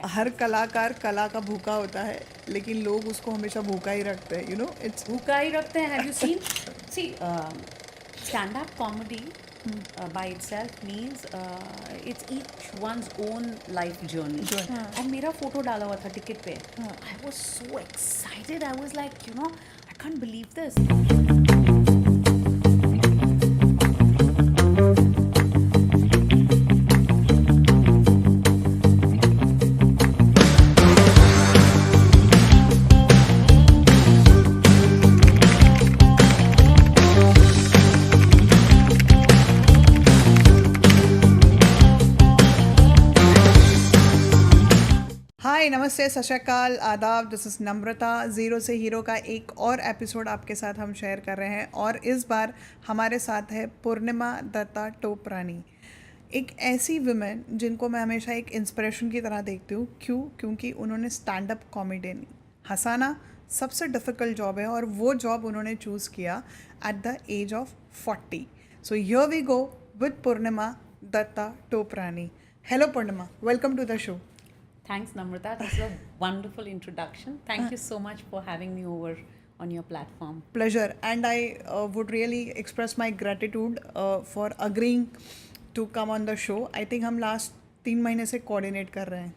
हर कलाकार कला का भूखा होता है, लेकिन लोग उसको हमेशा भूखा ही रखते हैं, इट्स भूखा ही रखते हैं. Have you seen? See, stand-up comedy by itself means it's each one's own life journey. जो है. और मेरा फोटो डाला हुआ था टिकट पे. I was so excited. I was like, I can't believe this. हाय, नमस्ते, सत श्री अकाल, आदाब. This is Namrata. ज़ीरो से हीरो का एक और एपिसोड आपके साथ हम शेयर कर रहे हैं, और इस बार हमारे साथ है पूर्णिमा दत्ता टोपरानी. एक ऐसी वुमेन जिनको मैं हमेशा एक इंस्पिरेशन की तरह देखती हूँ. क्योंकि उन्होंने स्टैंड अप कॉमेडियन हंसाना सबसे डिफ़िकल्ट जॉब है, और वो जॉब उन्होंने चूज़ किया at the age of 40. So here we go with Purnima Dutta Toprani. Hello Purnima, welcome to the show. Thanks, Namrata. That's a wonderful introduction. Thank you so much for having me over on your platform. Pleasure, and I would really express my gratitude for agreeing to come on the show. I think हम last 3 महीने से coordinate कर रहे हैं.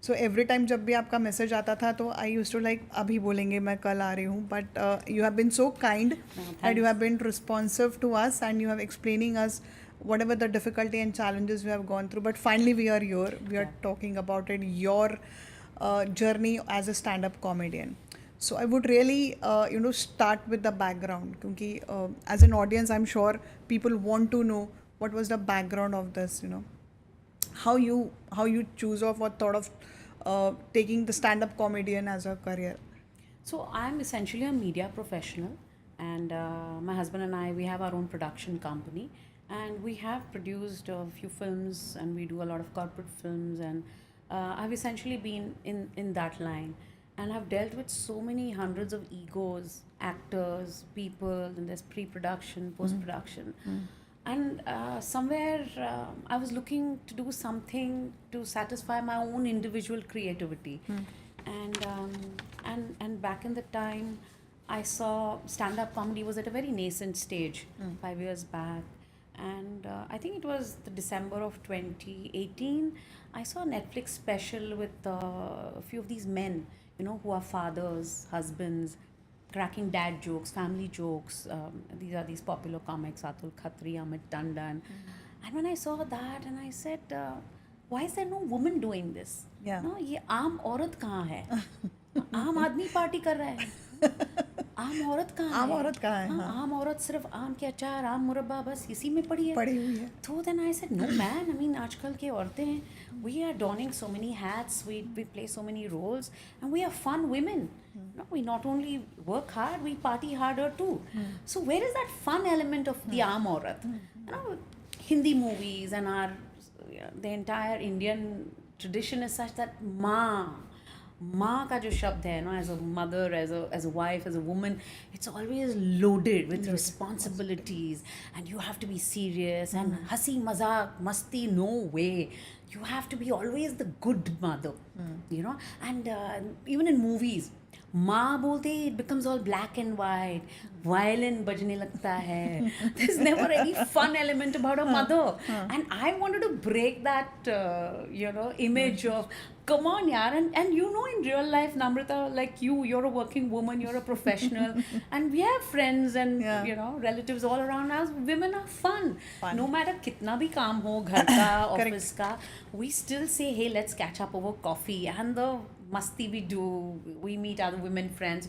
So every time जब भी आपका message आता था तो I used to like अभी बोलेंगे, मैं कल आ रही हूँ, but you have been so kind and you have been responsive to us, and you have explaining us whatever the difficulty and challenges we have gone through. But finally we are here, we are talking about it, your journey as a stand-up comedian. So I would really start with the background, क्योंकि as an audience I'm sure people want to know what was the background of this, how you choose off or thought of taking the stand-up comedian as a career. So I'm essentially a media professional, and my husband and I, we have our own production company, and we have produced a few films, and we do a lot of corporate films, and I've essentially been in that line, and I've dealt with so many hundreds of egos, actors, people, and there's pre-production, post-production. And somewhere I was looking to do something to satisfy my own individual creativity. And back in the time, I saw stand-up comedy was at a very nascent stage 5 years back. And I think it was the December of 2018. I saw a Netflix special with a few of these men, who are fathers, husbands, cracking dad jokes, family jokes. These are these popular comics, Atul Khatri, Amit Tandon. And when I saw that, and I said, why is there no woman doing this? Yeah. No, ये आम औरत कहाँ है? आम आदमी party कर रहा है. आम औरत कहाँ है? आम औरत कहाँ है? हाँ, आम औरत सिर्फ आम के अचार, आम मुरब्बा, बस इसी में पड़ी हुई है. तो then I said, no man, I mean आजकल के औरतें हैं, we are donning so many hats, we play so many roles, and we are fun women. No, we not only work hard, we party harder too. So where is that fun element of the aam aurat? Hindi movies and the entire Indian tradition is such that माँ का जो शब्द है ना, as a mother, as a wife, as a woman, it's always loaded with responsibilities, and you have to be serious, and हंसी मजाक मस्ती, no way. You have to be always the good mother, and even in movies, माँ बोलते ही it becomes all black and white, violin बजने लगता है. There's never any fun element about a mother, and I wanted to break that image of, come on yaar, and in real life, Namrata, like you're a working woman, you're a professional, and we have friends and relatives all around us. Women are fun. No matter कितना भी काम हो, घर का, office का, we still say, hey, let's catch up over coffee, and the masti we do, we meet other women friends.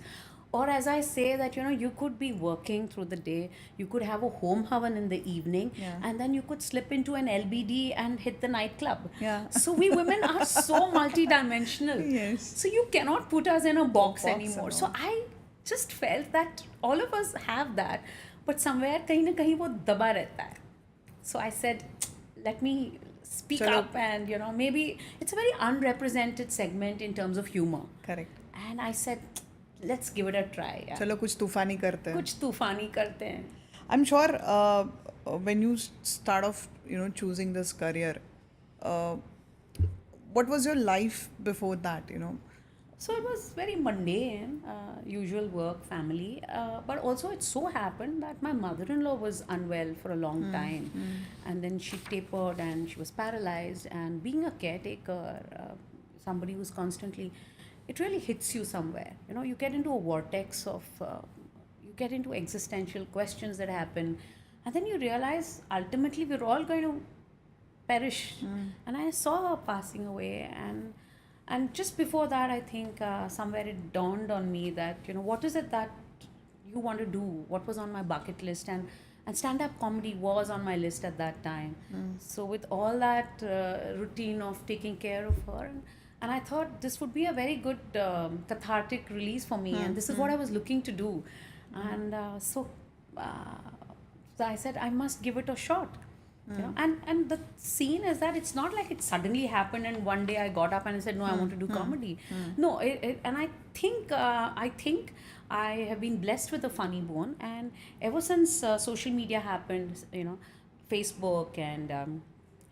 Or as I say that, you could be working through the day, you could have a home havan in the evening, and then you could slip into an LBD and hit the nightclub. Yeah. So we women are so multidimensional. Yes. So you cannot put us in a box anymore. So I just felt that all of us have that, but somewhere कहीं ना कहीं वो दबा रहता है. So I said, let me speak up, and maybe it's a very unrepresented segment in terms of humor. Correct. And I said, let's give it a try. Yeah. चलो कुछ तूफानी करते हैं. I'm sure when you start off choosing this career, what was your life before that, you know? So it was very mundane, usual work, family. But also, it so happened that my mother in law was unwell for a long time. And then she tapered and she was paralyzed. And being a caretaker, somebody who's constantly, it really hits you somewhere. You know, you get into a vortex of, you get into existential questions that happen. And then you realize ultimately we're all going to perish. And I saw her passing away, and just before that, I think somewhere it dawned on me that, you know, what is it that you want to do? What was on my bucket list? And stand-up comedy was on my list at that time. So with all that routine of taking care of her, and I thought this would be a very good cathartic release for me, and this is what I was looking to do. And so I said I must give it a shot. You know, and the scene is that it's not like it suddenly happened and one day I got up and I said, no, I want to do comedy. No, and I think I have been blessed with a funny bone, and ever since social media happened, you know, Facebook and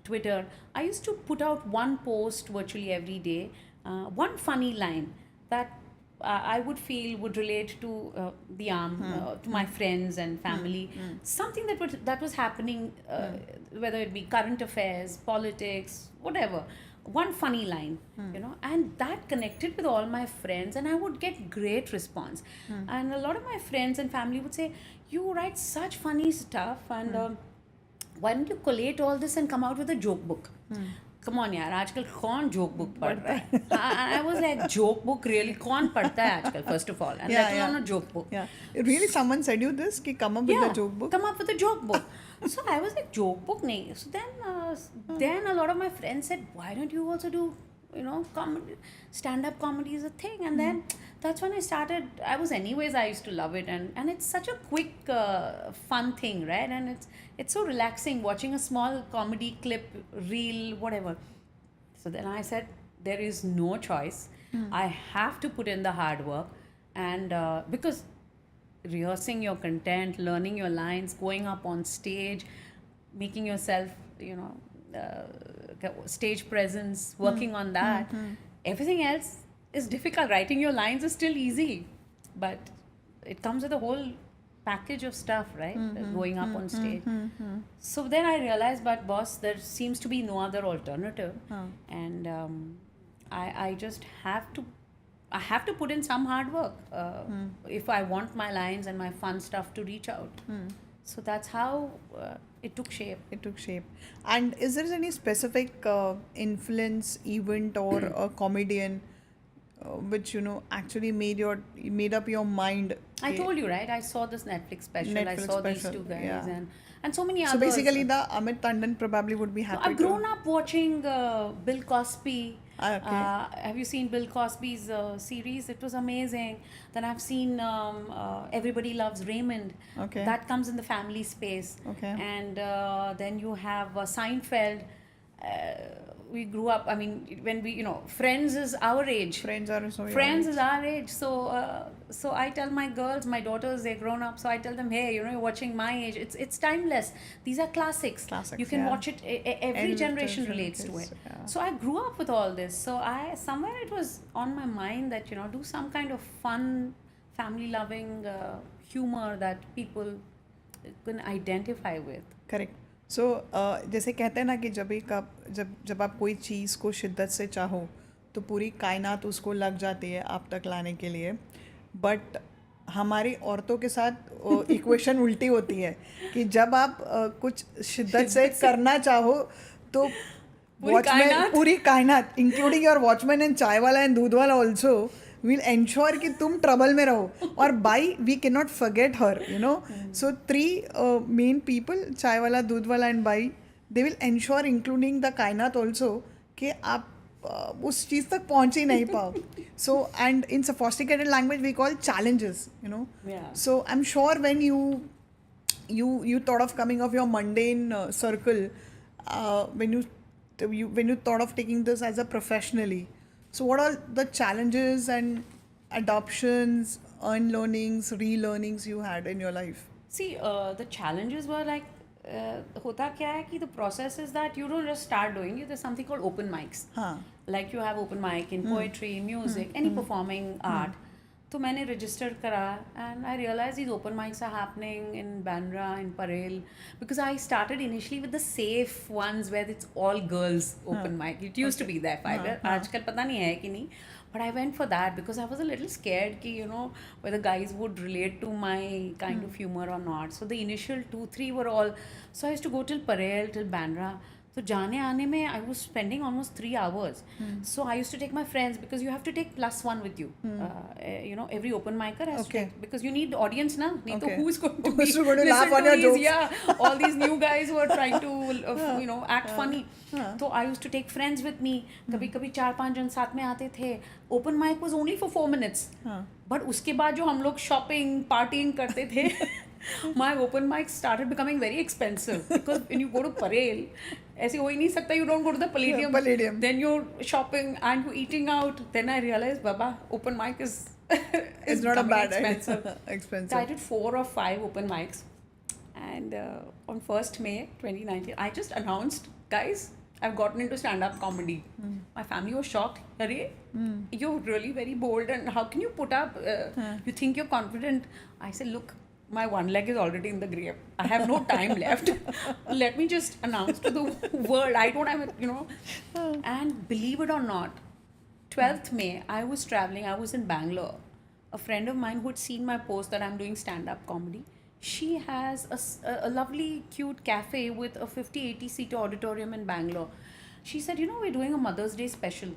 Twitter, I used to put out one post virtually every day, one funny line that I would feel would relate to the arm, to my friends and family. Something that was happening, whether it be current affairs, politics, whatever. One funny line, you know, and that connected with all my friends, and I would get great response. And a lot of my friends and family would say, "You write such funny stuff, and why don't you collate all this and come out with a joke book?" Come on यार, आजकल कौन joke book पढ़ रहा है? I was like, joke book really? कौन पढ़ता है आजकल? First of all, and let alone a joke book. Yeah, really, someone said you this? Ki come up with a joke book. Come up with a joke book. So I was like, joke book nahi. So then a lot of my friends said, why don't you also do, you know, comedy? Stand-up comedy is a thing. And then that's when I started. I used to love it, and it's such a quick, fun thing, right? And it's so relaxing watching a small comedy clip, reel, whatever. So then I said, there is no choice. I have to put in the hard work, and because rehearsing your content, learning your lines, going up on stage, making yourself, you know, stage presence, working on that. Everything else is difficult. Writing your lines is still easy, but it comes with a whole package of stuff, right? Going up on stage. So then I realized, but boss, there seems to be no other alternative, and I just have to. I have to put in some hard work if I want my lines and my fun stuff to reach out. So that's how it took shape. It took shape. And is there any specific influence, event, or a comedian which, you know, actually made up your mind? I told you, right? I saw this Netflix special. I saw these two guys, yeah. and so many others. So basically, the Amit Tandon probably would be happy. I've grown up watching Bill Cosby. Okay. Have you seen Bill Cosby's series? It was amazing. Then I've seen Everybody Loves Raymond. Okay. That comes in the family space. Okay. And then you have Seinfeld. We grew up, I mean, when we, you know, Friends is our age. Friends are so Friends is our age. So I tell my girls, my daughters, they're grown up. So I tell them, hey, you know, you're watching my age. It's timeless. These are classics. You can watch it. Every generation relates to it. Yeah. So I grew up with all this. So somewhere it was on my mind that, you know, do some kind of fun, family-loving humor that people can identify with. Correct. सो जैसे कहते हैं ना कि जब आप कोई चीज़ को शिद्दत से चाहो तो पूरी कायनात उसको लग जाती है आप तक लाने के लिए, बट हमारी औरतों के साथ इक्वेशन उल्टी होती है कि जब आप कुछ शिद्दत से करना चाहो तो वॉचमैन, पूरी कायनात इंक्लूडिंग योर वॉचमैन एंड चाय वाला एंड दूध वाला ऑल्सो will ensure कि तुम ट्रबल में रहो, और by we cannot forget her, you know. So three main people, चाय वाला, दूध वाला and by, they will ensure including the कायनात also कि आप उस चीज़ तक पहुँच ही नहीं पाओ. So and in sophisticated language we call challenges, you know. Yeah. So I'm sure when you thought of coming off your mundane circle, when you thought of taking this as a professionally. So what are the challenges and adoptions, unlearnings, relearnings you had in your life? See, the challenges were like होता क्या है कि the process is that you don't just start doing it. There's something called open mics. हाँ. Like you have open mic in poetry, music, any performing art. तो मैंने register करा and I realized these open mics are happening in Bandra, in Parel, because I started initially with the safe ones where it's all girls open mic. It used to be there 5 years. आजकल पता नहीं है कि नहीं. But I went for that because I was a little scared कि whether guys would relate to my kind of humor or not. So the initial 2-3 were all. So I used to go till Parel, till Bandra. तो जाने आने में I was spending almost 3 hours. So I used to take my friends because you have to take +1 with you. Every open micer has to take, because you need audience na. नहीं तो who is going to Who's going to listen laugh on to your these? jokes? Yeah, all these new guys who are trying to act funny. तो I used to take friends with me. कभी कभी 4-5 जन साथ में आते थे. Open mic was only for 4 minutes. But उसके बाद जो हम लोग shopping, partying करते थे, my open mic started becoming very expensive because when you go to Parel, ऐसे हो ही नहीं सकता, you don't go to the Palladium. Then you're shopping and you're eating out. Then I realized, Baba, open mic is It's not a bad expensive. expensive. So I did 4 or 5 open mics, and on 1st May 2019, I just announced, guys, I've gotten into stand-up comedy. My family was shocked. Arey, you're really very bold, and how can you put up? You think you're confident? I said, look, my one leg is already in the grave. I have no time left. Let me just announce to the world. I don't have it. And believe it or not, 12th May, I was traveling. I was in Bangalore. A friend of mine who had seen my post that I'm doing stand-up comedy, she has a lovely, cute cafe with a 50-80 seat auditorium in Bangalore. She said, we're doing a Mother's Day special.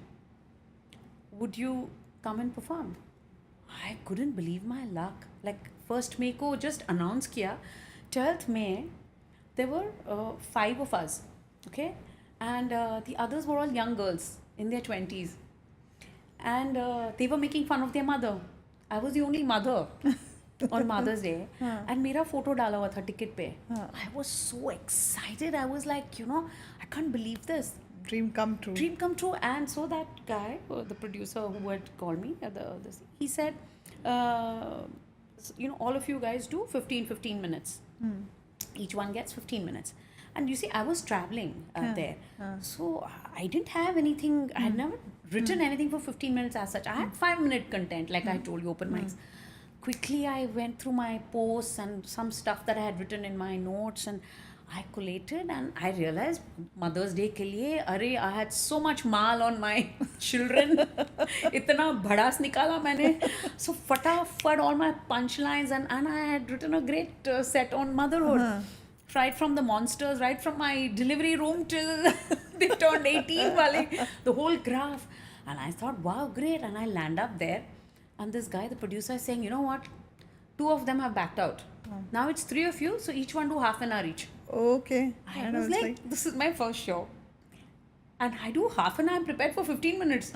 Would you come and perform? I couldn't believe my luck. Like, 1st May ko just announce kiya. 12th May, there were 5 of us, okay? And the others were all young girls in their 20s. And they were making fun of their mother. I was the only mother on Mother's Day. And मेरा photo डाला हुआ था ticket पे. I was so excited. I was like, I can't believe this. Dream come true. Dream come true. And so that guy, the producer who had called me, he said, all of you guys do 15 minutes. Each one gets 15 minutes. And you see, I was traveling there. So I didn't have anything. I had never written anything for 15 minutes as such. I had 5-minute content, like I told you, open mics. Quickly, I went through my posts and some stuff that I had written in my notes, and I collated, and I realized Mother's Day ke liye, I had so much mal on my children. Itna bhadas nikala maine. So fatafat all my punchlines, and I had written a great set on motherhood. Right from the monsters, right from my delivery room till they turned 18, the whole graph. And I thought, wow, great. And I land up there. And this guy, the producer, is saying, you know what? 2 of them have backed out. Now it's 3 of you, so each one do half an hour each. Okay. I was like, this is my first show. And I do half an hour, I'm prepared for 15 minutes.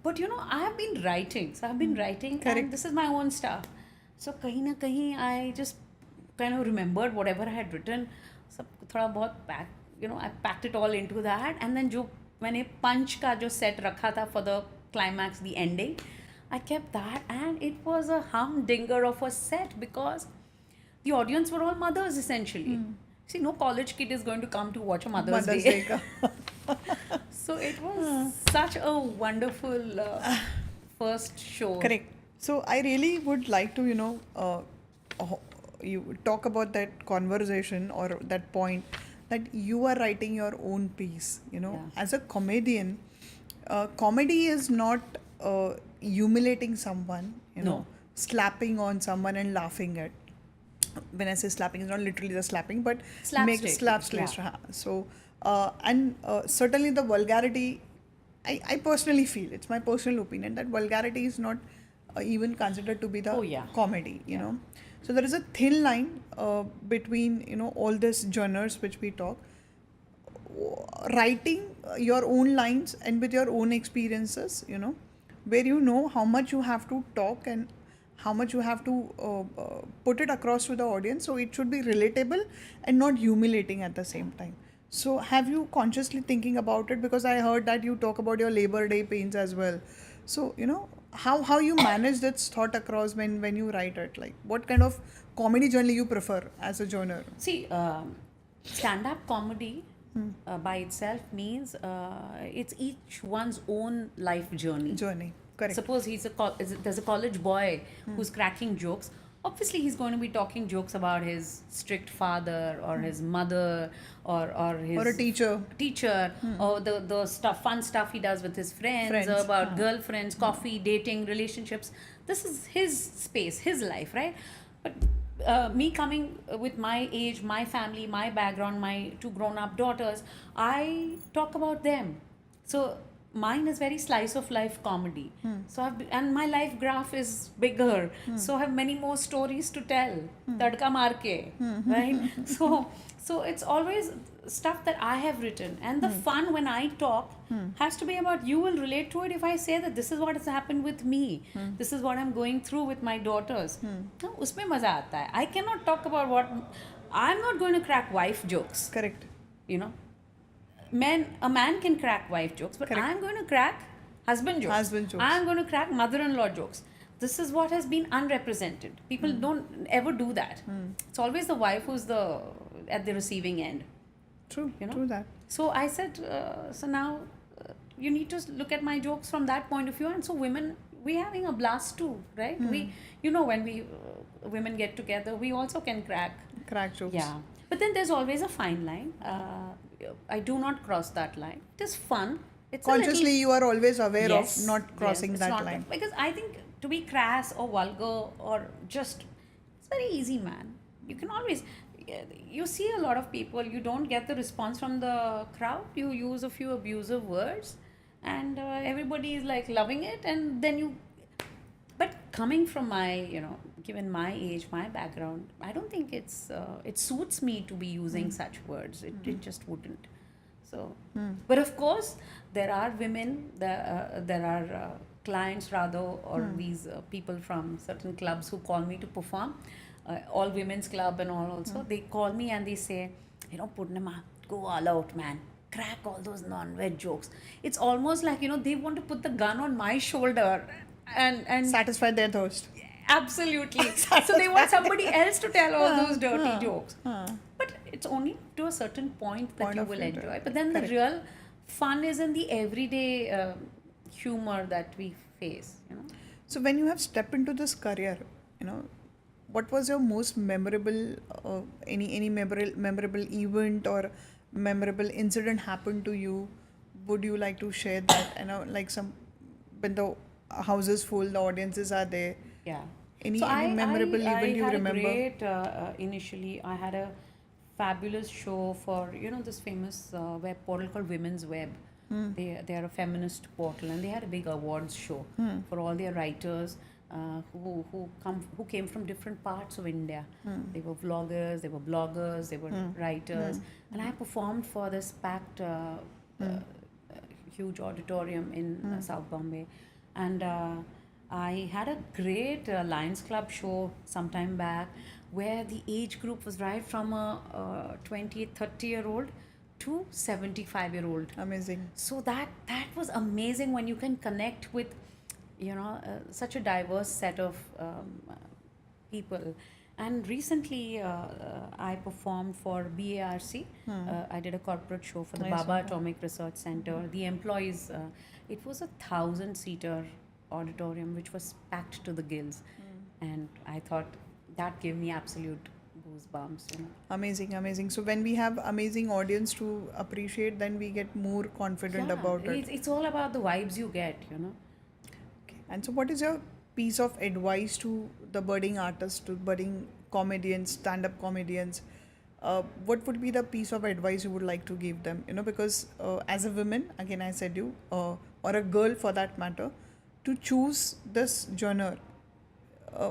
But I have been writing. So I've been writing. Correct. And this is my own stuff. So kahin na kahin, I just kind of remembered whatever I had written. सब थोड़ा बहुत I packed it all into that, and then जो मैंने punch का जो set रखा था for the climax, the ending, I kept that, and it was a humdinger of a set because the audience were all mothers essentially. See, no college kid is going to come to watch a Mother's Day. So it was such a wonderful first show. Correct. So I really would like to, you talk about that conversation or that point that you are writing your own piece. As a comedian, comedy is not humiliating someone, slapping on someone and laughing at. When I say slapping, it's not literally the slapping, but make slapstick. So, certainly the vulgarity, I personally feel, it's my personal opinion, that vulgarity is not even considered to be the comedy, you know. So there is a thin line between, all these genres which we talk. Writing your own lines and with your own experiences, where how much you have to talk and how much you have to put it across to the audience, so it should be relatable and not humiliating at the same time. So have you consciously thinking about it? Because I heard that you talk about your Labor Day pains as well. So, how you manage that thought across when you write it? Like, what kind of comedy genre you prefer as a genre? See, stand-up comedy by itself means it's each one's own life journey. Journey. Correct. Suppose there's a college boy who's cracking jokes. Obviously, he's going to be talking jokes about his strict father or his mother or his Or a teacher. or the fun stuff he does with his friends. About girlfriends, coffee, dating, relationships. This is his space, his life, right? But me coming with my age, my family, my background, my two grown-up daughters, I talk about them. So mine is very slice of life comedy. So and my life graph is bigger. So I have many more stories to tell. Tadka maar ke, right? So it's always stuff that I have written, and the fun when I talk has to be about you will relate to it if I say that this is what has happened with me. This is what I'm going through with my daughters. तो उसमें मजा आता है. I cannot talk about what I'm not going to crack wife jokes. Correct. You know, a man can crack wife jokes, but I'm going to crack husband jokes. Husband jokes. I'm going to crack mother-in-law jokes. This is what has been unrepresented. People don't ever do that. It's always the wife who's at the receiving end. True. You know? True that. So I said, so now you need to look at my jokes from that point of view. And so women, we're having a blast too, right? We, when we women get together, we also can crack Jokes. Yeah. But then there's always a fine line. I do not cross that line. It is fun. It's Consciously, you are always aware Yes, of not crossing it's that not line. Because I think to be crass or vulgar or just, it's very easy, man. You can always, you see a lot of people, you don't get the response from the crowd. You use a few abusive words and everybody is like loving it, and then you, but coming from my, given my age, my background, I don't think it suits me to be using such words. It just wouldn't. So, but of course, there are women, there are clients rather, or these people from certain clubs who call me to perform, all women's club and all also. They call me and they say, Purnima, go all out, man. Crack all those non-veg jokes. It's almost like, they want to put the gun on my shoulder and Satisfy their thirst. Absolutely. So they want somebody else to tell all those dirty jokes. But it's only to a certain point that you will enjoy. But then Correct. the real fun is in the everyday humor that we face. So when you have stepped into this career, what was your most memorable, any memorable event or memorable incident happened to you? Would you like to share that? Like when the house is full, the audiences are there. Yeah. Any memorable event you remember? I had a great, initially, I had a fabulous show for, this famous web portal called Women's Web. They are a feminist portal, and they had a big awards show for all their writers who came from different parts of India. They were vloggers, they were bloggers, they were writers. And I performed for this packed huge auditorium in South Bombay. And I had a great Lions Club show sometime back where the age group was right from a 20, 30-year-old to 75-year-old. Amazing. So that was amazing when you can connect with, such a diverse set of people. And recently, I performed for BARC. I did a corporate show for the Baba Atomic Research Center. The employees, it was 1,000-seater auditorium which was packed to the gills, and I thought that gave me absolute goosebumps. Amazing. So when we have amazing audience to appreciate, then we get more confident about it. It's all about the vibes you get. Okay. And so what is your piece of advice to the budding artists, to budding comedians, stand-up comedians? What would be the piece of advice you would like to give them? Because as a woman, again I said you, or a girl for that matter, to choose this genre,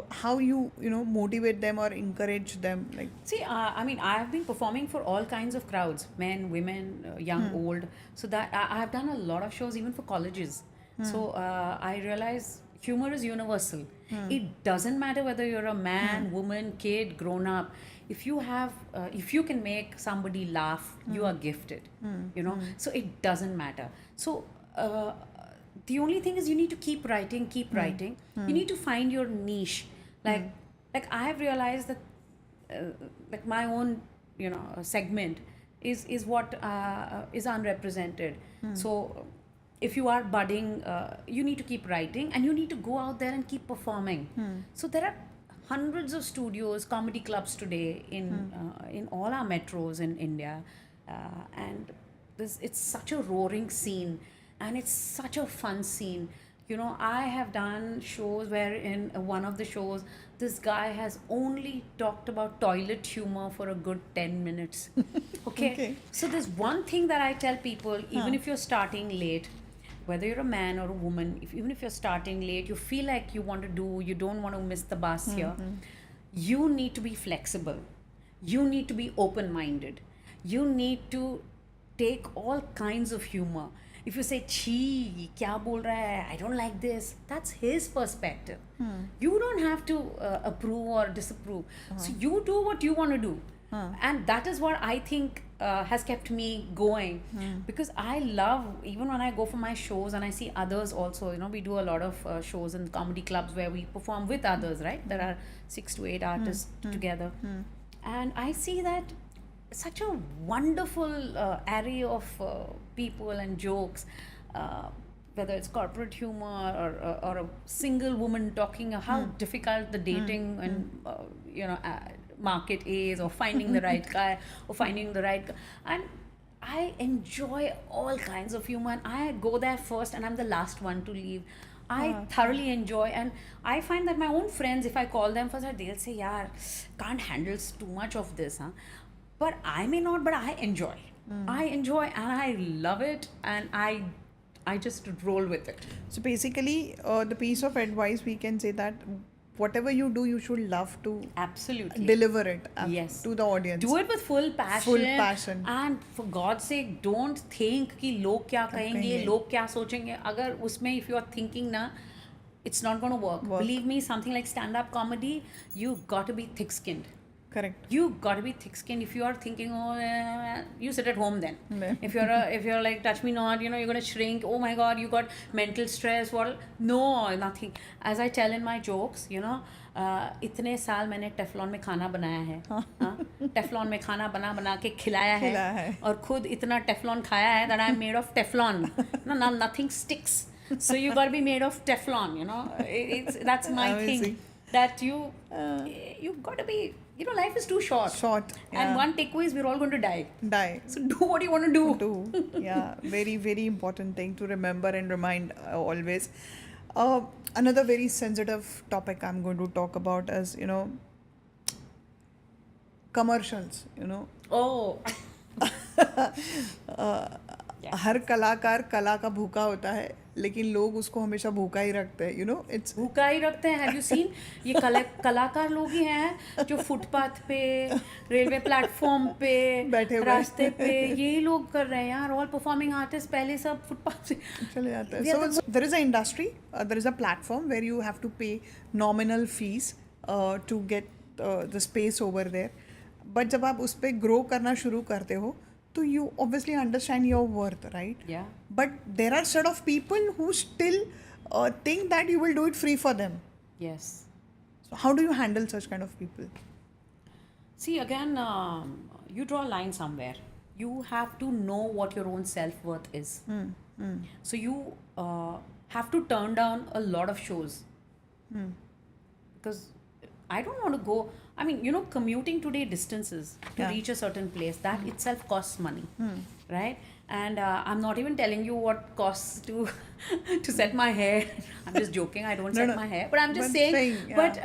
how you motivate them or encourage them? Like, see, I have been performing for all kinds of crowds, men, women, young, old. So that I have done a lot of shows even for colleges. So I realize humor is universal. It doesn't matter whether you're a man, woman, kid, grown up. If you can make somebody laugh, you are gifted. So it doesn't matter. So the only thing is you need to keep writing. You need to find your niche. Like I have realized that like my own segment is what is unrepresented. So if you are budding, you need to keep writing and you need to go out there and keep performing. So there are hundreds of studios, comedy clubs today in all our metros in India, and it's such a roaring scene, and it's such a fun scene. I have done shows where in one of the shows, this guy has only talked about toilet humor for a good 10 minutes. Okay. So there's one thing that I tell people, even if you're starting late, whether you're a man or a woman, even if you're starting late, you feel like you don't want to miss the bus here, you need to be flexible. You need to be open-minded. You need to take all kinds of humor. If you say, "Chee, kya bol raha hai? I don't like this," that's his perspective. You don't have to approve or disapprove. So you do what you want to do. And that is what I think has kept me going. Because I love, even when I go for my shows and I see others also, we do a lot of shows in comedy clubs where we perform with others, right? There are 6 to 8 artists together. And I see that such a wonderful array of people and jokes, whether it's corporate humor or a single woman talking how difficult the dating and market is, or finding the right guy or finding the right guy. And I enjoy all kinds of humor, and I go there first and I'm the last one to leave. I thoroughly enjoy, and I find that my own friends, if I call them first, they'll say, "Yaar, can't handle too much of this, huh?" But I may not, but I enjoy. I enjoy and I love it, and I just roll with it. So basically, the piece of advice we can say that whatever you do, you should love to Absolutely deliver it Yes. to the audience. Do it with full passion. Full passion. And for God's sake, don't think कि लोग क्या कहेंगे, लोग क्या सोचेंगे. अगर उसमें if you are thinking ना, it's not going to work. Believe me, something like stand-up comedy, you got to be thick-skinned. Correct. You got to be thick-skinned. If you are thinking, you sit at home then. If you're like, touch me not, you're going to shrink. Oh my God, you got mental stress. What? No, nothing. As I tell in my jokes, इतने साल मैंने Teflon में खाना बनाया है. Teflon में खाना बना के खिलाया है. और खुद इतना टेफलॉन खाया है that I'm made of Teflon. No, nothing sticks. So you got to be made of Teflon. That's my thing. That you got to be. Life is too short. And one takeaway is we're all going to die. So do what you want to do. Yeah, very, very important thing to remember and remind always. Another very sensitive topic I'm going to talk about is, commercials, Oh. हर कलाकार कला का भूखा होता है, लेकिन लोग उसको हमेशा भूखा ही रखते हैं. इट्स भूखा ही रखते हैं. हैव यू सीन ये कलाकार लोग ही हैं जो फुटपाथ पे, रेलवे प्लेटफॉर्म पे, बैठे हुए रास्ते पे, यही लोग कर रहे हैं यार. ऑल परफॉर्मिंग आर्टिस्ट पहले सब फुटपाथ से चले जाते हैं. So there is an industry, there is a platform where you have to pay nominal fees to get the space over there. But जब आप उस पे grow करना शुरू करते हो, so you obviously understand your worth, right? Yeah. But there are sort of people who still think that you will do it free for them. Yes. So how do you handle such kind of people? See, again, you draw a line somewhere. You have to know what your own self-worth is. So you have to turn down a lot of shows. Because I don't want to go. I mean, commuting today distances to reach a certain place, that itself costs money, right? And I'm not even telling you what costs to set my hair. I'm just joking. I don't set my hair, but I'm just saying. But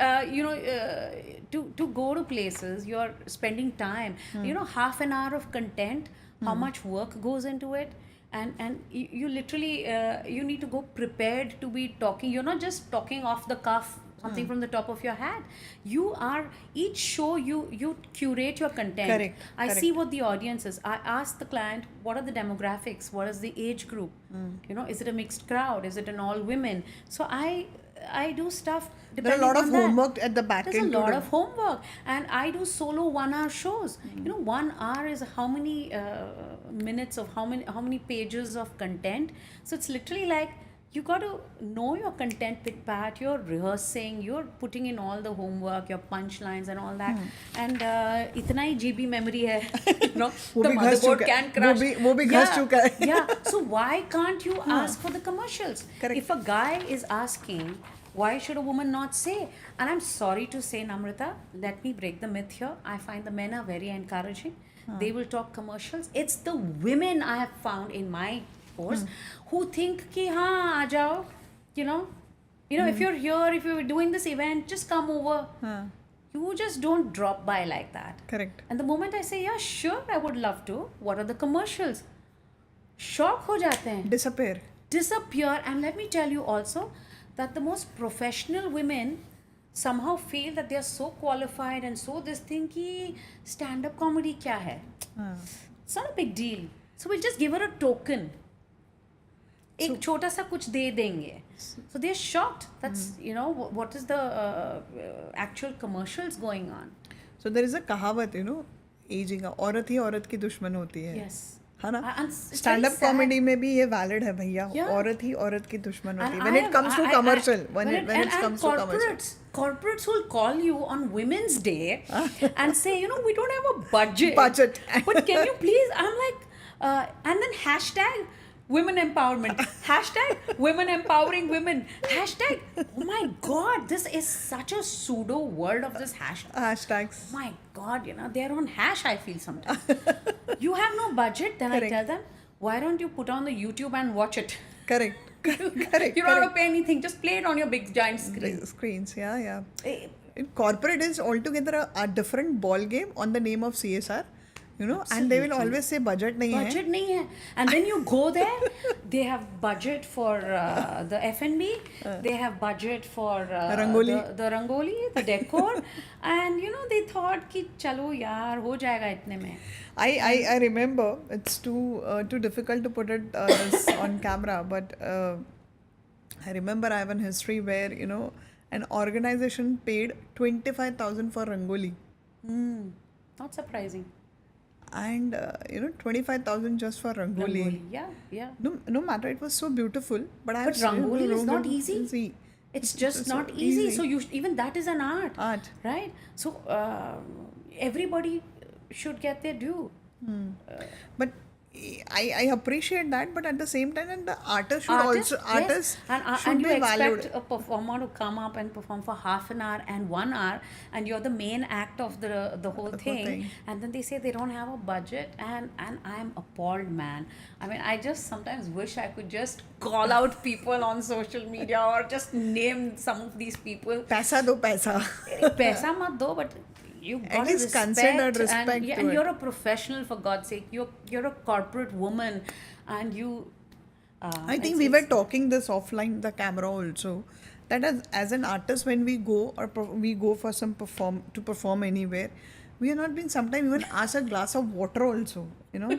to go to places, you're spending time. Half an hour of content. How much work goes into it? And you literally you need to go prepared to be talking. You're not just talking off the cuff. Something from the top of your hat. Each show you curate your content. Correct. I see what the audience is. I ask the client, what are the demographics? What is the age group? Is it a mixed crowd? Is it an all women? So I do stuff depending on that. There are a lot of homework at the back end. There's a lot of homework. And I do solo 1 hour shows. 1 hour is how many minutes of how many pages of content. So it's literally like you got to know your content pick pat, you're rehearsing, you're putting in all the homework, your punchlines and all that. And itna hi GB memory hai, you know, वो the भी घस motherboard चुका है, can crash. वो भी घस चुका है. Yeah, so why can't you ask for the commercials? Correct. If a guy is asking, why should a woman not say? And I'm sorry to say, Namrata, let me break the myth here. I find the men are very encouraging. They will talk commercials. It's the women I have found in my course who think ki haan aa jao, you know, if you're here, if you're doing this event, just come over. You just don't drop by like that. Correct. And the moment I say, yeah, sure, I would love to, what are the commercials? Shock ho jate hain. Disappear. And let me tell you also that the most professional women somehow feel that they are so qualified and so this thing ki stand-up comedy kya hai. It's not a big deal. So we'll just give her a token. एक छोटा सा कुछ दे देंगे. So they're shocked. That's, you know, what is the actual commercials going on. So there is a कहावत, you know, aging का, औरत ही औरत की दुश्मन होती है. Yes. है ना? And it's stand up very sad. Comedy में भी ये वैलिड है भैया. Yeah. औरत ही औरत की दुश्मन होती है. And When it comes to commercial, when it and comes to commercial. corporates will call you on Women's Day and say, you know, we don't have a budget. But can you please? I'm like, and then hashtag women empowerment, hashtag women empowering women, hashtag. Oh my God, this is such a pseudo world of this hashtag. Hashtags. My God, you know, they're on hash, I feel sometimes. You have no budget, then Correct. I tell them, why don't you put on the YouTube and watch it? Correct. Correct. You don't have to pay anything, just play it on your big giant screen. Screens, yeah. Eh, Corporate is altogether a different ball game on the name of CSR. You know, and they will always say budget nahi hai. Budget nahi hai. And then you go there, they have budget for the F&B, they have budget for Rangoli. the Rangoli, the decor, and you know, they thought ki chalo yaar, ho jayega itne mein. I remember, it's too difficult to put it this on camera, but I remember I have a history where, you know, an organization paid 25,000 for Rangoli. Not surprising. And you know, 25,000 just for Rangoli. Yeah. No matter, it was so beautiful. But Rangoli is not easy. It's just not easy. So even that is an art. Right? So everybody should get their due. But I appreciate that, but at the same time, and the artist should also yes. should and be you valued. expect a performer to come up and perform for half an hour and 1 hour, and you're the main act of the whole thing, and then they say they don't have a budget, and I'm appalled, man. I mean, I just sometimes wish I could just call out people on social media or just name some of these people. Paisa do paisa. Paisa mat do, but you got to respect, considered respect to and it. you're a professional, for God's sake. You're a corporate woman, and you. I think we were talking this offline the camera also, that as an artist, when we go we go for some perform anywhere, we are not being sometimes even asked a glass of water also, you know.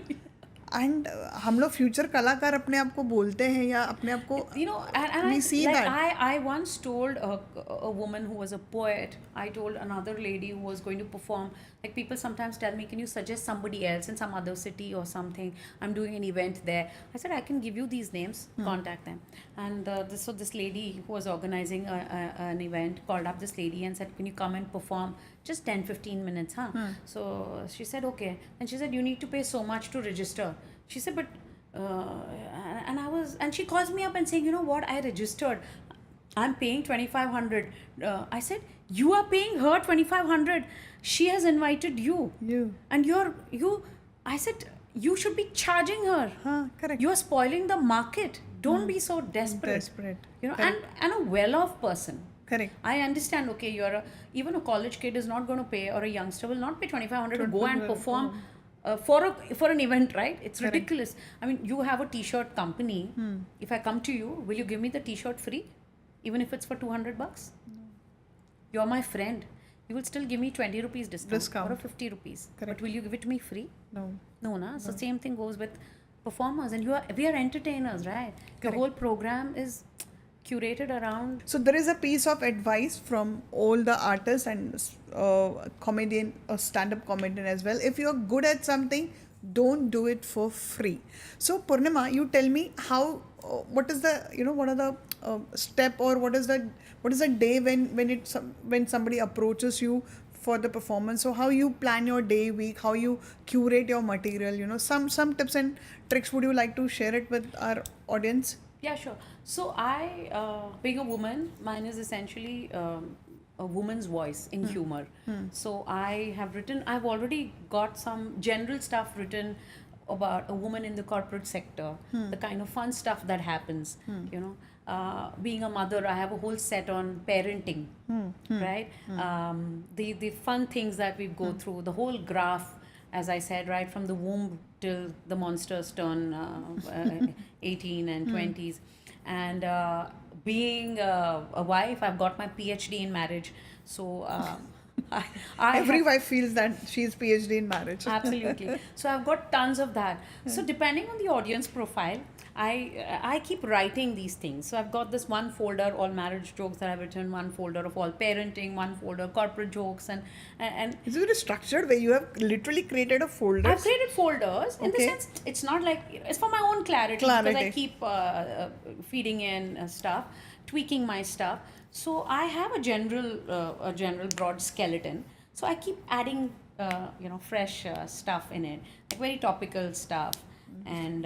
And हम लोग future कलाकार अपने आप को बोलते हैं या अपने आप को, you know, and we see like that. I once told a woman who was a poet, I told another lady who was going to perform, like people sometimes tell me, can you suggest somebody else in some other city or something, I'm doing an event there. I said, I can give you these names, contact them. And so this lady who was organizing an event called up this lady and said, can you come and perform just 10-15 minutes, huh? So she said, okay. And she said, you need to pay so much to register. She said, but and she calls me up and saying, you know what, I registered, I'm paying 2,500. I said, you are paying her 2,500. She has invited you. And I said, you should be charging her. Correct. You are spoiling the market. Don't be so desperate. You know, and a well-off person. Correct. I understand, okay, even a college kid is not going to pay, or a youngster will not pay 2,500 to go and perform for an event, right? It's ridiculous. I mean, you have a t-shirt company. If I come to you, will you give me the t-shirt free? Even if it's for $200? No. You're my friend. You will still give me 20 rupees discount. Or 50 rupees. Correct. But will you give it to me free? No. No. So same thing goes with performers, and we are entertainers, right? The whole program is curated around. So there is a piece of advice from all the artists and comedian or stand-up comedian as well. If you're good at something, don't do it for free. So Purnima, you tell me, how what is the, what are the step, or what is the day when somebody approaches you for the performance? So how you plan your day, week, how you curate your material, some tips and tricks, would you like to share it with our audience? Yeah, sure. So being a woman, mine is essentially a woman's voice in humor. So I've already got some general stuff written about a woman in the corporate sector, the kind of fun stuff that happens, you know. Being a mother, I have a whole set on parenting, right? The fun things that we go through, the whole graph, as I said, right from the womb till the monsters turn 18 and 20s. And being a wife, I've got my PhD in marriage. So I Every have- wife feels that she's PhD in marriage. Absolutely. So I've got tons of that. So depending on the audience profile, I keep writing these things. So I've got this one folder, all marriage jokes that I've written, one folder of all parenting, one folder corporate jokes, and It's a very structured way. You have literally created a folder. I've created folders in the Okay. sense it's not like it's for my own clarity, because I Clarity. keep feeding in stuff, tweaking my stuff. So I have a general broad skeleton. So I keep adding fresh stuff in it, like very topical stuff, and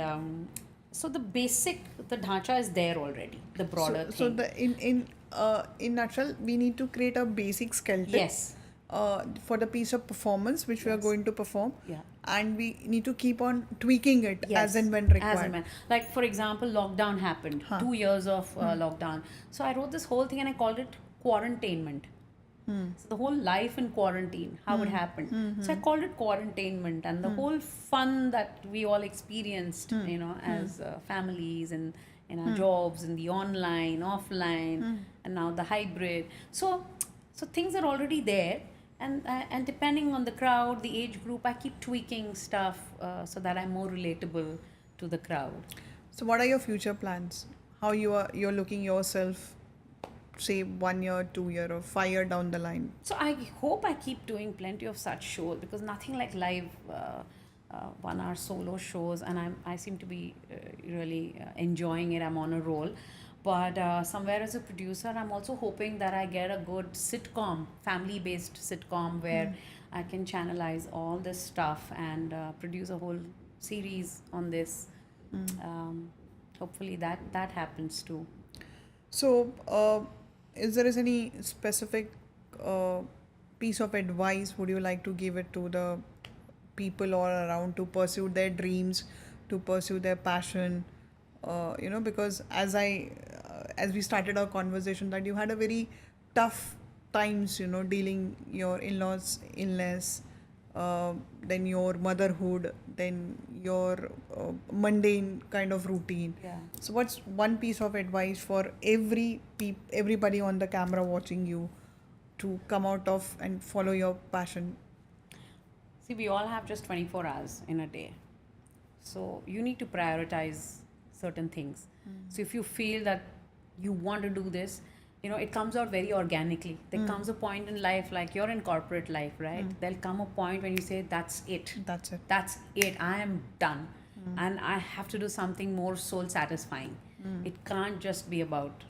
so the dhacha is there already, the broader So thing. in nutshell, we need to create a basic skeleton. Yes. For the piece of performance which we are Yes. going to perform. Yeah. And we need to keep on tweaking it Yes, as and when required. As and when. Like, for example, lockdown happened, 2 years of lockdown. So I wrote this whole thing and I called it quarantainment. So the whole life in quarantine, how it happened. So I called it quarantainment, and the whole fun that we all experienced, as families and in our jobs, in the online, offline, and now the hybrid. So things are already there. And depending on the crowd, the age group, I keep tweaking stuff so that I'm more relatable to the crowd. So what are your future plans? How you're looking yourself, say 1 year, 2 year, or 5 year down the line? So I hope I keep doing plenty of such shows, because nothing like live 1 hour solo shows, and I seem to be really enjoying it. I'm on a roll. But somewhere as a producer, I'm also hoping that I get a good sitcom, family-based sitcom, where I can channelize all this stuff and produce a whole series on this. Hopefully that happens too. So, is there any specific piece of advice would you like to give it to the people all around to pursue their dreams, to pursue their passion? Because as we started our conversation, that you had a very tough times, dealing your in-laws illness, then your motherhood, then your mundane kind of routine. Yeah. So what's one piece of advice for everybody on the camera watching you to come out of and follow your passion? See, we all have just 24 hours in a day. So you need to prioritize certain things. So if you feel that you want to do this, it comes out very organically. There comes a point in life, like you're in corporate life, right? There'll come a point when you say, that's it. That's it. That's it. I am done. And I have to do something more soul satisfying. It can't just be about,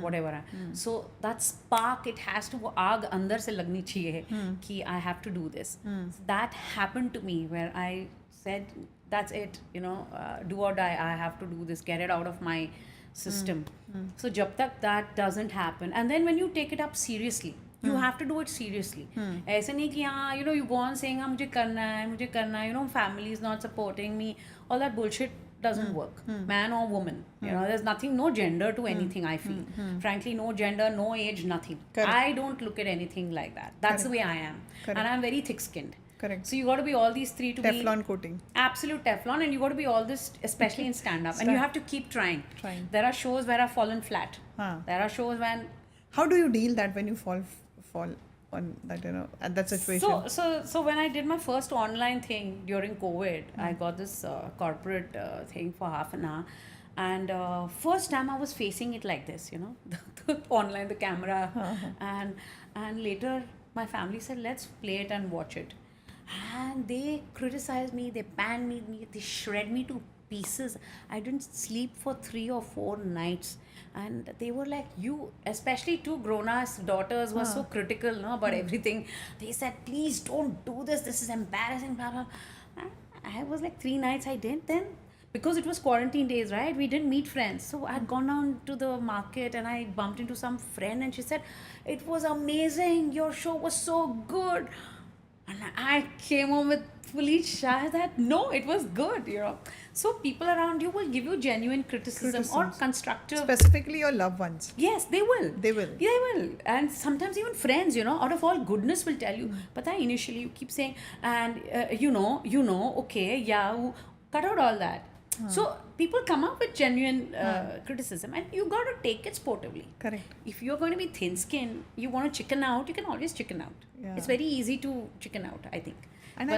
whatever. So that spark, it has to aag andar se lagni chahiye ki I have to do this. So that happened to me, where I said, that's it, do or die. I have to do this, get it out of my system. So jab tak that doesn't happen, and then when you take it up seriously, you have to do it seriously. ऐसे नहीं कि हाँ, you go on saying हाँ मुझे करना है, family is not supporting me, all that bullshit doesn't work. Man or woman, there's nothing, no gender to anything. I feel, frankly, no gender, no age, nothing. Correct. I don't look at anything like that. That's the way I am. Correct. And I'm very thick-skinned. Correct. So you got to be all these three to Teflon be coating. absolute Teflon, and you got to be all this, especially in stand-up, and you have to keep trying. There are shows where I've fallen flat. There are shows when. How do you deal that when you fall on that, at that situation? So when I did my first online thing during COVID, I got this corporate thing for half an hour, and first time I was facing it like this, the online, the camera, and later my family said, let's play it and watch it. And they criticized me, they banned me, they shred me to pieces. I didn't sleep for 3 or 4 nights. And they were like, you, especially two grown-ass daughters were so critical, no, about everything. They said, please don't do this. This is embarrassing, blah, blah. I was like, 3 nights I didn't then. Because it was quarantine days, right? We didn't meet friends. So I'd gone down to the market and I bumped into some friend and she said, it was amazing. Your show was so good. And I came home with fully shy that no, it was good, you know. So people around you will give you genuine criticism or Criticisms. constructive. Specifically your loved ones. Yes, they will. They will. They will. And sometimes even friends, you know, out of all goodness will tell you. But initially you keep saying, and okay, yeah, cut out all that. So people come up with genuine criticism and you got to take it sportively. Correct. If you're going to be thin skinned, you want to chicken out, you can always chicken out. Yeah. It's very easy to chicken out, I think. And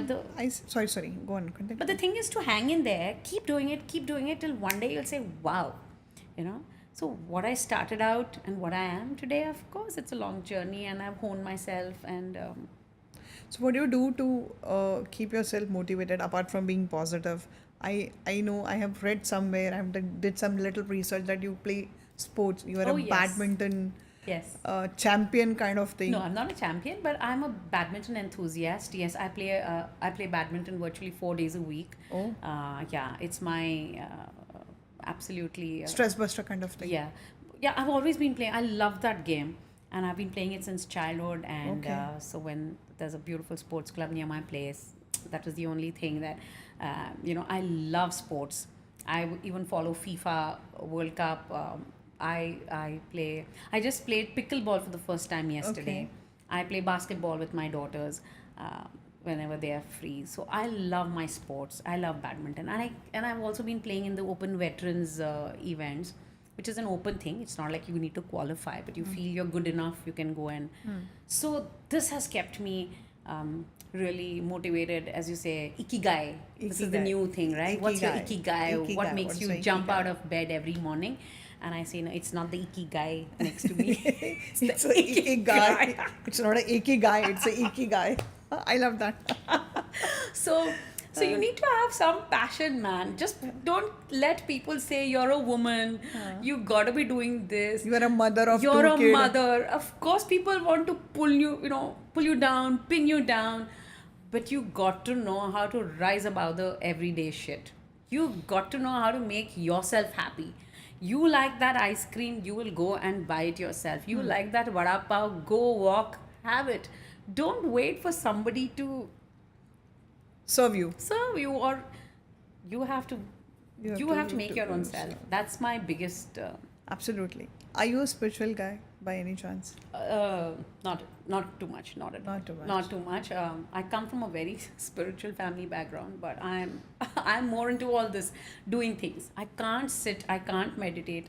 sorry, go on, continue. But the thing is to hang in there, keep doing it till one day you'll say, wow, you know. So what I started out and what I am today, of course, it's a long journey and I've honed myself and So what do you do to keep yourself motivated apart from being positive? I know I have read somewhere, did some little research that you play sports. You are Oh, a yes. badminton yes. champion kind of thing. No, I'm not a champion, but I'm a badminton enthusiast. Yes, I play badminton virtually 4 days a week. Oh. Yeah, it's my absolutely Stress buster kind of thing. yeah. I've always been playing. I love that game, and I've been playing it since childhood. And Okay. so when there's a beautiful sports club near my place, that was the only thing that I love sports. I even follow FIFA World Cup. I play. I just played pickleball for the first time yesterday. Okay. I play basketball with my daughters whenever they are free. So I love my sports. I love badminton, and I've also been playing in the Open Veterans events, which is an open thing. It's not like you need to qualify, but you feel you're good enough, you can go and. So this has kept me really motivated, as you say, ikigai. This is the Ikigai. new thing, right? What's your Ikigai. ikigai? What Ikigai. makes What's you your jump ikigai? out of bed every morning? And I say, no, it's not the ikigai next to me. It's a ikigai. It's not a ikigai, it's a ikigai. I love that. So you need to have some passion, man. Just don't let people say you're a woman. You gotta be doing this. You are a mother of You're two a kids. mother. Of course, people want to pull you down, pin you down. But you got to know how to rise above the everyday shit. You got to know how to make yourself happy. You like that ice cream, you will go and buy it yourself. You like that vada pav, go walk, have it. Don't wait for somebody to Serve you. serve you, or you have to make your own do self. yourself. That's my biggest Absolutely. Are you a spiritual guy by any chance? not too much, not at all. Not too much. Not too much. I come from a very spiritual family background, but I'm more into all this doing things. I can't sit, I can't meditate,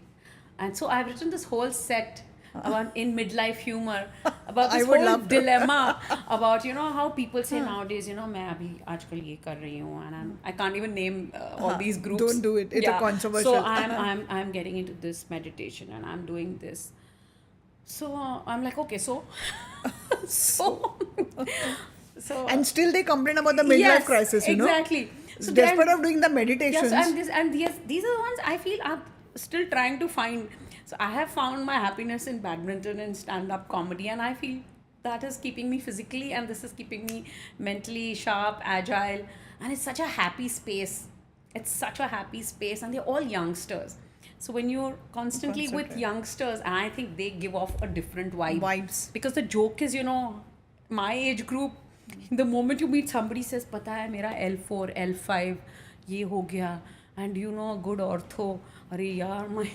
and so I've written this whole set about in midlife humor about I this would whole love to. dilemma about how people say nowadays मैं अभी आजकल ये कर रही हूँ, and I can't even name all these groups. Don't do it. It's a controversial. So I'm getting into this meditation and I'm doing this. So I'm like, okay, so so And still they complain about the midlife yes, crisis, you know. exactly. So Despite then- of doing the meditations. yes, these are the ones I feel I'm still trying to find. So I have found my happiness in badminton and stand-up comedy, and I feel that is keeping me physically, and this is keeping me mentally sharp, agile, and it's such a happy space. It's such a happy space, and they're all youngsters. So when you're constantly with Concentrate. youngsters, and I think they give off a different vibe. Vibes. Because the joke is, my age group, the moment you meet somebody says, पता है मेरा L4, L5 ये हो गया, and good ortho, अरे यार my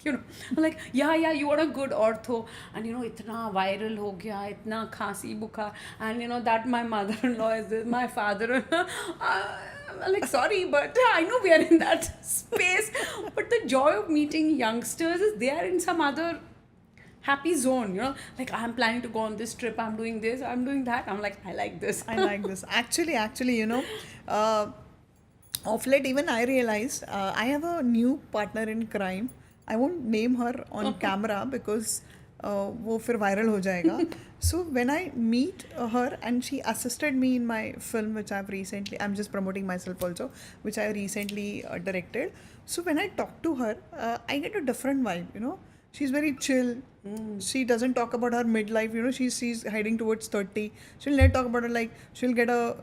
I'm like, yeah, you want a good ortho, and इतना viral हो गया, इतना खांसी बुखार, and that my mother-in-law is this, my father-in-law. I'm like, sorry, but I know we are in that space. But the joy of meeting youngsters is they are in some other happy zone, like I'm planning to go on this trip, I'm doing this, I'm doing that. I'm like, I like this. I like this. Actually, of late even I realized I have a new partner in crime. I won't name her on camera because वो फिर viral हो जाएगा. So when I meet her and she assisted me in my film which I've recently, I'm just promoting myself also, which I recently directed. So when I talk to her, I get a different vibe, you know. She's very chill. She doesn't talk about her midlife, you know. She's heading towards 30. She'll never talk about her, like she'll get a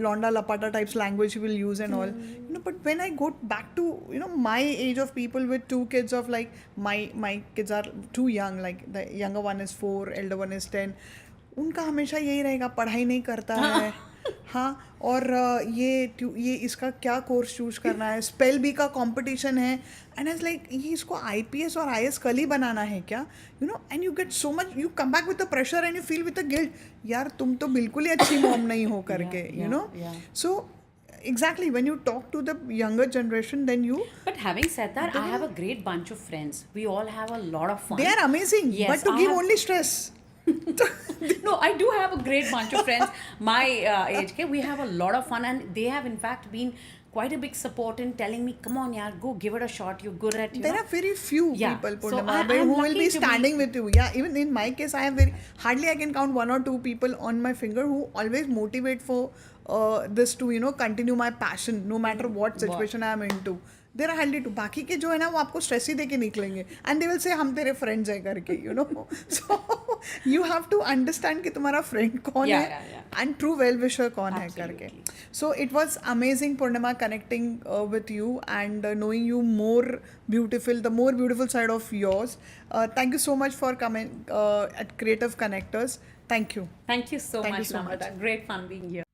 londa lapata types language she will use and all, you know. But when I go back to, you know, my age of people with 2 kids of like my kids are too young, like the younger one is 4, elder one is 10. उनका हमेशा यही रहेगा, पढ़ाई नहीं करता है. हाँ, और ये इसका क्या कोर्स चूज करना है, स्पेल बी का कंपटीशन है, एंड इज लाइक ये इसको आईपीएस और आईएएस कल ही बनाना है क्या, you know. And you get so much, you come back with the pressure and you feel with the guilt, यार तुम तो बिल्कुल ही अच्छी मॉम नहीं हो करके, you know. So exactly, when you talk to the younger generation, then you, But having said that, I have a great bunch of friends. We all have a lot of fun. they are amazing. Yes, But to I give have- only stress. No, I do have a great bunch of friends my age. Okay? We have a lot of fun, and they have in fact been quite a big support in telling me, "Come on, yaar, go give it a shot. You're good at you There know." are very few Yeah. people, So Purnima, I'm who will lucky be to be- standing with you. Yeah, even in my case, I have hardly I can count 1 or 2 people on my finger who always motivate for this to, you know, continue my passion no matter what situation I am into. There are hardly 2. बाकी के जो है ना वो आपको stress ही दे के निकलेंगे, and they will say हम तेरे फ्रेंड्स है करके, you know. So you have to understand कि तुम्हारा फ्रेंड कौन Yeah, है yeah. And true well wisher कौन है Absolutely. करके. So it was amazing, Purnima, connecting with you and knowing you more beautiful, the more beautiful side of yours. Thank you so much for coming at Creative Connectors. Thank you. Thank you so Thank you much, so much. Namrata. Great fun being here.